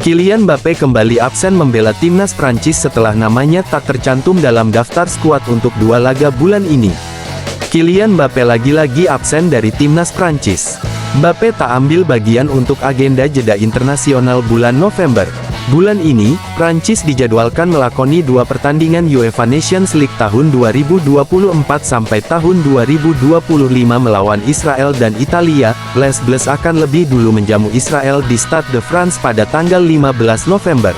Kylian Mbappé kembali absen membela timnas Prancis setelah namanya tak tercantum dalam daftar skuad untuk 2 laga bulan ini. Kylian Mbappé lagi-lagi absen dari timnas Prancis. Mbappé tak ambil bagian untuk agenda jeda internasional bulan November. Bulan ini, Prancis dijadwalkan melakoni 2 pertandingan UEFA Nations League tahun 2024 sampai tahun 2025 melawan Israel dan Italia. Les Bleus akan lebih dulu menjamu Israel di Stade de France pada tanggal 15 November.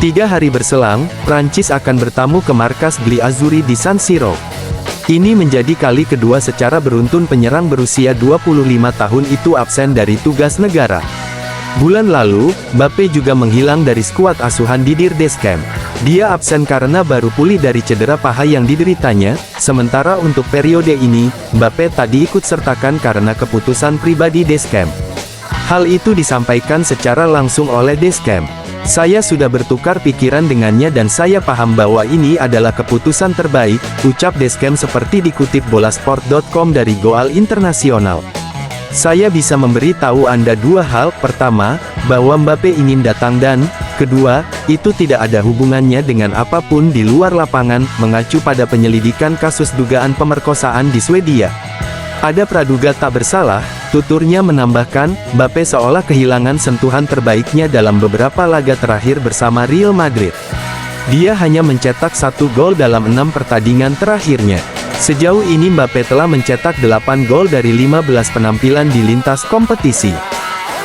3 hari berselang, Prancis akan bertamu ke markas Gli Azzurri di San Siro. Ini menjadi kali kedua secara beruntun penyerang berusia 25 tahun itu absen dari tugas negara. Bulan lalu, Mbappé juga menghilang dari skuad asuhan Didier Deschamps. Dia absen karena baru pulih dari cedera paha yang dideritanya, sementara untuk periode ini, Mbappé tak diikut-sertakan karena keputusan pribadi Deschamps. Hal itu disampaikan secara langsung oleh Deschamps. "Saya sudah bertukar pikiran dengannya dan saya paham bahwa ini adalah keputusan terbaik," ucap Deschamps seperti dikutip Bolasport.com dari Goal Internasional. "Saya bisa memberi tahu Anda 2 hal, pertama, bahwa Mbappé ingin datang dan, kedua, itu tidak ada hubungannya dengan apapun di luar lapangan," mengacu pada penyelidikan kasus dugaan pemerkosaan di Swedia. "Ada praduga tak bersalah," tuturnya menambahkan, Mbappé seolah kehilangan sentuhan terbaiknya dalam beberapa laga terakhir bersama Real Madrid. Dia hanya mencetak 1 gol dalam 6 pertandingan terakhirnya. Sejauh ini Mbappé telah mencetak 8 gol dari 15 penampilan di lintas kompetisi.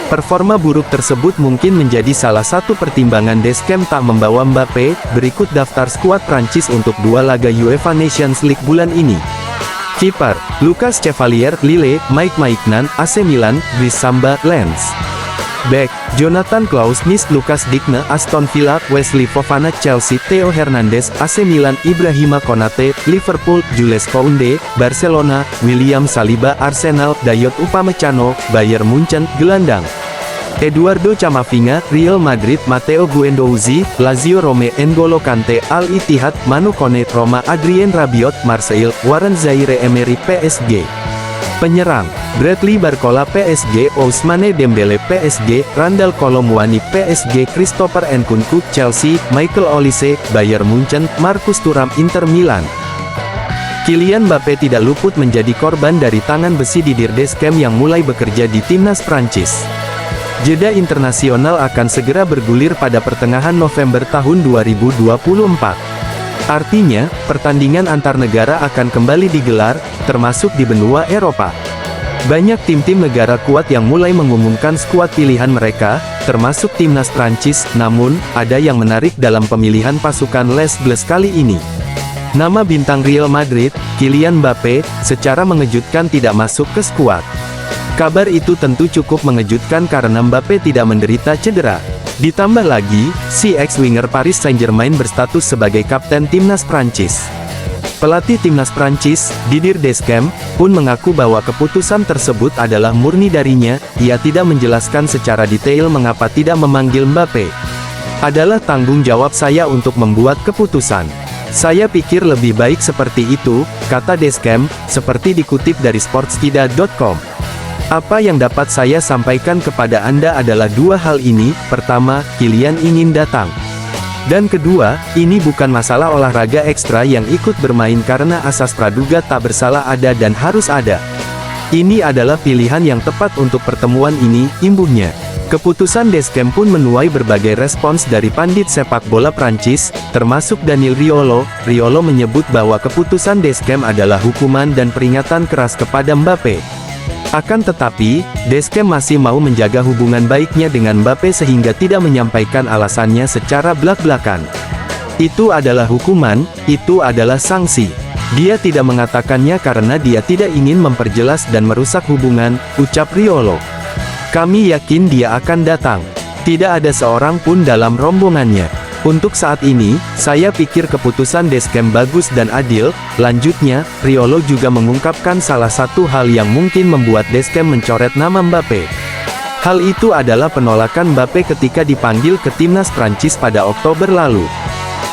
Performa buruk tersebut mungkin menjadi salah satu pertimbangan Deschamps tak membawa Mbappé. Berikut daftar skuad Prancis untuk 2 laga UEFA Nations League bulan ini. Kiper: Lucas Chevalier, Lille; Mike Maignan, AC Milan; Brice Samba, Lens. Bek: Jonathan Klaus, Nice; Lucas Digne, Aston Villa; Wesley Fofana, Chelsea; Theo Hernandez, AC Milan; Ibrahima Konate, Liverpool; Jules Koundé, Barcelona; William Saliba, Arsenal; Dayot Upamecano, Bayern Munchen; Gelandang: Eduardo Camavinga, Real Madrid; Matteo Guendouzi, Lazio; Rome; N'Golo Kante, Al Ittihad; Manu Kone, Roma; Adrien Rabiot, Marseille; Warren Zaïre-Emery, PSG. Penyerang: Bradley Barcola, PSG; Ousmane Dembele, PSG; Randal Kolo Muani, PSG; Christopher Nkunku, Chelsea; Michael Olise, Bayern Munchen; Marcus Thuram, Inter Milan. Kylian Mbappé tidak luput menjadi korban dari tangan besi Didier Deschamps yang mulai bekerja di timnas Prancis. Jeda internasional akan segera bergulir pada pertengahan November tahun 2024. Artinya, pertandingan antar negara akan kembali digelar, termasuk di benua Eropa. Banyak tim-tim negara kuat yang mulai mengumumkan skuad pilihan mereka, termasuk timnas Prancis, namun, ada yang menarik dalam pemilihan pasukan Les Bleus kali ini. Nama bintang Real Madrid, Kylian Mbappé, secara mengejutkan tidak masuk ke skuad. Kabar itu tentu cukup mengejutkan karena Mbappé tidak menderita cedera. Ditambah lagi, si ex-winger Paris Saint-Germain berstatus sebagai kapten timnas Prancis. Pelatih timnas Prancis, Didier Deschamps, pun mengaku bahwa keputusan tersebut adalah murni darinya. Ia tidak menjelaskan secara detail mengapa tidak memanggil Mbappé. "Adalah tanggung jawab saya untuk membuat keputusan. Saya pikir lebih baik seperti itu," kata Deschamps, seperti dikutip dari Sportskida.com. "Apa yang dapat saya sampaikan kepada Anda adalah 2 hal ini. Pertama, Kylian ingin datang. Dan kedua, ini bukan masalah olahraga ekstra yang ikut bermain karena asas praduga tak bersalah ada dan harus ada. Ini adalah pilihan yang tepat untuk pertemuan ini," imbuhnya. Keputusan Deschamps pun menuai berbagai respons dari pandit sepak bola Prancis, termasuk Daniel Riolo. Riolo menyebut bahwa keputusan Deschamps adalah hukuman dan peringatan keras kepada Mbappé. Akan tetapi, Deschamps masih mau menjaga hubungan baiknya dengan Mbappé sehingga tidak menyampaikan alasannya secara blak-blakan. "Itu adalah hukuman, itu adalah sanksi. Dia tidak mengatakannya karena dia tidak ingin memperjelas dan merusak hubungan," ucap Riolo. "Kami yakin dia akan datang. Tidak ada seorang pun dalam rombongannya. Untuk saat ini, saya pikir keputusan Deschamps bagus dan adil." Lanjutnya, Riolo juga mengungkapkan salah satu hal yang mungkin membuat Deschamps mencoret nama Mbappé. Hal itu adalah penolakan Mbappé ketika dipanggil ke timnas Prancis pada Oktober lalu.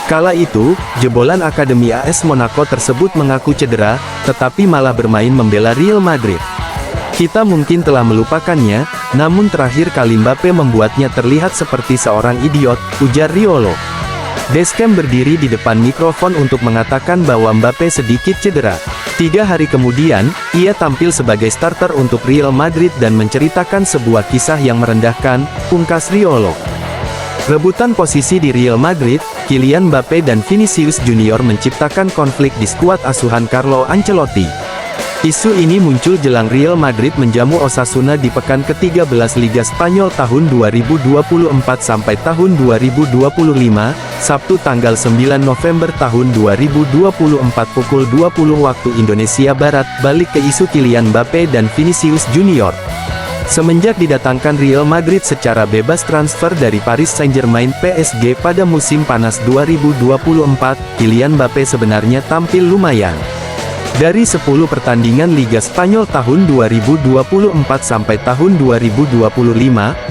Kala itu, jebolan Akademi AS Monaco tersebut mengaku cedera, tetapi malah bermain membela Real Madrid. Kita mungkin telah melupakannya, namun terakhir kali Mbappe membuatnya terlihat seperti seorang idiot, ujar Riolo. Deschamps berdiri di depan mikrofon untuk mengatakan bahwa Mbappe sedikit cedera. 3 hari kemudian, ia tampil sebagai starter untuk Real Madrid dan menceritakan sebuah kisah yang merendahkan, pungkas Riolo. Rebutan posisi di Real Madrid, Kylian Mbappe dan Vinicius Junior menciptakan konflik di skuad asuhan Carlo Ancelotti. Isu ini muncul jelang Real Madrid menjamu Osasuna di pekan ke-13 Liga Spanyol tahun 2024 sampai tahun 2025, Sabtu tanggal 9 November tahun 2024 pukul 20 waktu Indonesia Barat. Balik ke isu Kylian Mbappe dan Vinicius Junior. Semenjak didatangkan Real Madrid secara bebas transfer dari Paris Saint-Germain (PSG) pada musim panas 2024, Kylian Mbappe sebenarnya tampil lumayan. Dari 10 pertandingan Liga Spanyol tahun 2024 sampai tahun 2025,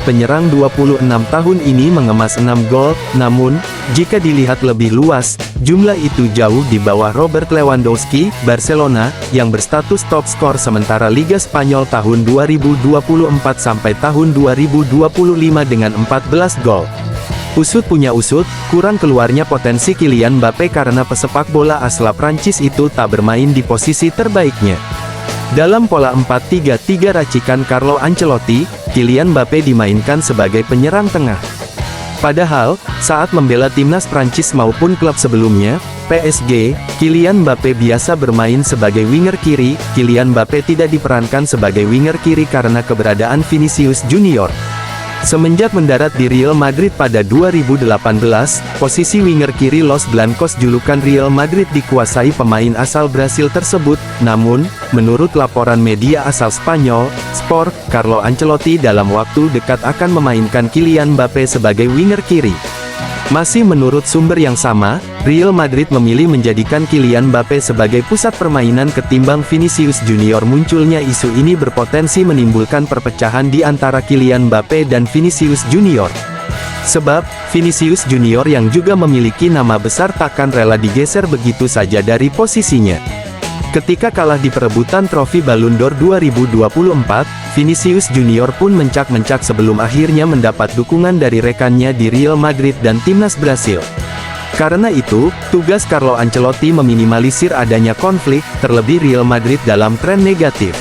penyerang 26 tahun ini mengemas 6 gol, namun, jika dilihat lebih luas, jumlah itu jauh di bawah Robert Lewandowski, Barcelona, yang berstatus top skor sementara Liga Spanyol tahun 2024 sampai tahun 2025 dengan 14 gol. Usut punya usut, kurang keluarnya potensi Kylian Mbappe karena pesepak bola asal Prancis itu tak bermain di posisi terbaiknya. Dalam pola 4-3-3 racikan Carlo Ancelotti, Kylian Mbappe dimainkan sebagai penyerang tengah. Padahal, saat membela timnas Prancis maupun klub sebelumnya, PSG, Kylian Mbappe biasa bermain sebagai winger kiri. Kylian Mbappe tidak diperankan sebagai winger kiri karena keberadaan Vinicius Junior. Semenjak mendarat di Real Madrid pada 2018, posisi winger kiri Los Blancos julukan Real Madrid dikuasai pemain asal Brasil tersebut. Namun, menurut laporan media asal Spanyol, Sport, Carlo Ancelotti dalam waktu dekat akan memainkan Kylian Mbappe sebagai winger kiri. Masih menurut sumber yang sama, Real Madrid memilih menjadikan Kylian Mbappe sebagai pusat permainan ketimbang Vinicius Junior. Munculnya isu ini berpotensi menimbulkan perpecahan di antara Kylian Mbappe dan Vinicius Junior. Sebab, Vinicius Junior yang juga memiliki nama besar takkan rela digeser begitu saja dari posisinya. Ketika kalah di perebutan trofi Ballon d'Or 2024, Vinicius Junior pun mencak-mencak sebelum akhirnya mendapat dukungan dari rekannya di Real Madrid dan timnas Brasil. Karena itu, tugas Carlo Ancelotti meminimalisir adanya konflik, terlebih Real Madrid dalam tren negatif.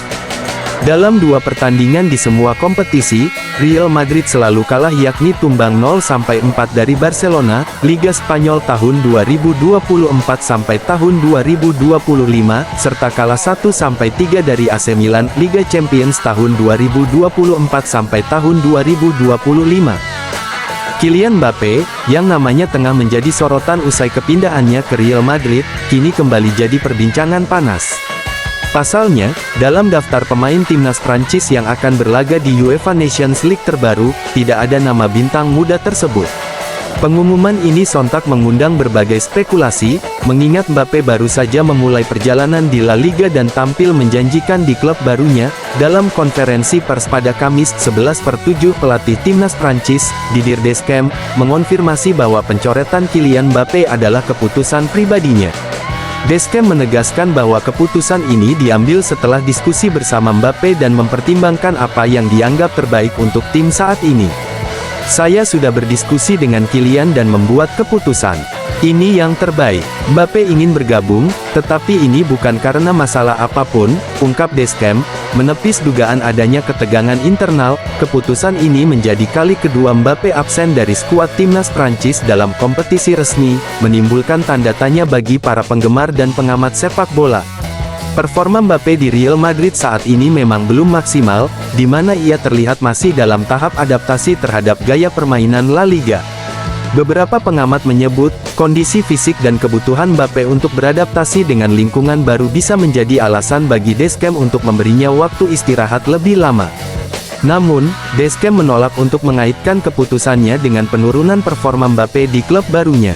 Dalam 2 pertandingan di semua kompetisi, Real Madrid selalu kalah yakni tumbang 0-4 dari Barcelona, Liga Spanyol tahun 2024 sampai tahun 2025, serta kalah 1-3 dari AC Milan, Liga Champions tahun 2024 sampai tahun 2025. Kylian Mbappe, yang namanya tengah menjadi sorotan usai kepindahannya ke Real Madrid, kini kembali jadi perbincangan panas. Pasalnya, dalam daftar pemain timnas Prancis yang akan berlaga di UEFA Nations League terbaru, tidak ada nama bintang muda tersebut. Pengumuman ini sontak mengundang berbagai spekulasi, mengingat Mbappe baru saja memulai perjalanan di La Liga dan tampil menjanjikan di klub barunya. Dalam konferensi pers pada Kamis 11/7, pelatih timnas Prancis, Didier Deschamps, mengonfirmasi bahwa pencoretan Kylian Mbappe adalah keputusan pribadinya. Deschamps menegaskan bahwa keputusan ini diambil setelah diskusi bersama Mbappe dan mempertimbangkan apa yang dianggap terbaik untuk tim saat ini. Saya sudah berdiskusi dengan Kylian dan membuat keputusan. Ini yang terbaik. Mbappe ingin bergabung, tetapi ini bukan karena masalah apapun, ungkap Deschamps, menepis dugaan adanya ketegangan internal. Keputusan ini menjadi kali kedua Mbappe absen dari skuad timnas Prancis dalam kompetisi resmi, menimbulkan tanda tanya bagi para penggemar dan pengamat sepak bola. Performa Mbappe di Real Madrid saat ini memang belum maksimal, di mana ia terlihat masih dalam tahap adaptasi terhadap gaya permainan La Liga. Beberapa pengamat menyebut, kondisi fisik dan kebutuhan Mbappe untuk beradaptasi dengan lingkungan baru bisa menjadi alasan bagi Deschamps untuk memberinya waktu istirahat lebih lama. Namun, Deschamps menolak untuk mengaitkan keputusannya dengan penurunan performa Mbappe di klub barunya.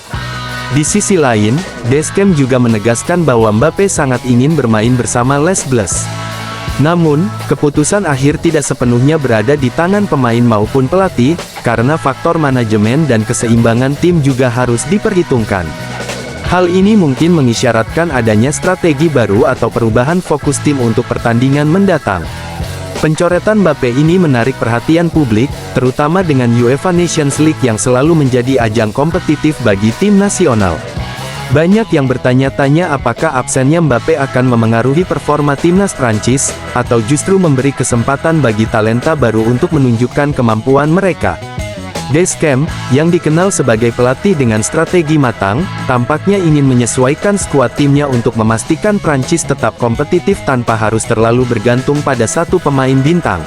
Di sisi lain, Deschamps juga menegaskan bahwa Mbappe sangat ingin bermain bersama Les Bleus. Namun, keputusan akhir tidak sepenuhnya berada di tangan pemain maupun pelatih, karena faktor manajemen dan keseimbangan tim juga harus diperhitungkan. Hal ini mungkin mengisyaratkan adanya strategi baru atau perubahan fokus tim untuk pertandingan mendatang. Pencoretan Mbappe ini menarik perhatian publik, terutama dengan UEFA Nations League yang selalu menjadi ajang kompetitif bagi tim nasional. Banyak yang bertanya-tanya apakah absennya Mbappe akan memengaruhi performa timnas Prancis, atau justru memberi kesempatan bagi talenta baru untuk menunjukkan kemampuan mereka. Deschamps, yang dikenal sebagai pelatih dengan strategi matang, tampaknya ingin menyesuaikan skuad timnya untuk memastikan Prancis tetap kompetitif tanpa harus terlalu bergantung pada satu pemain bintang.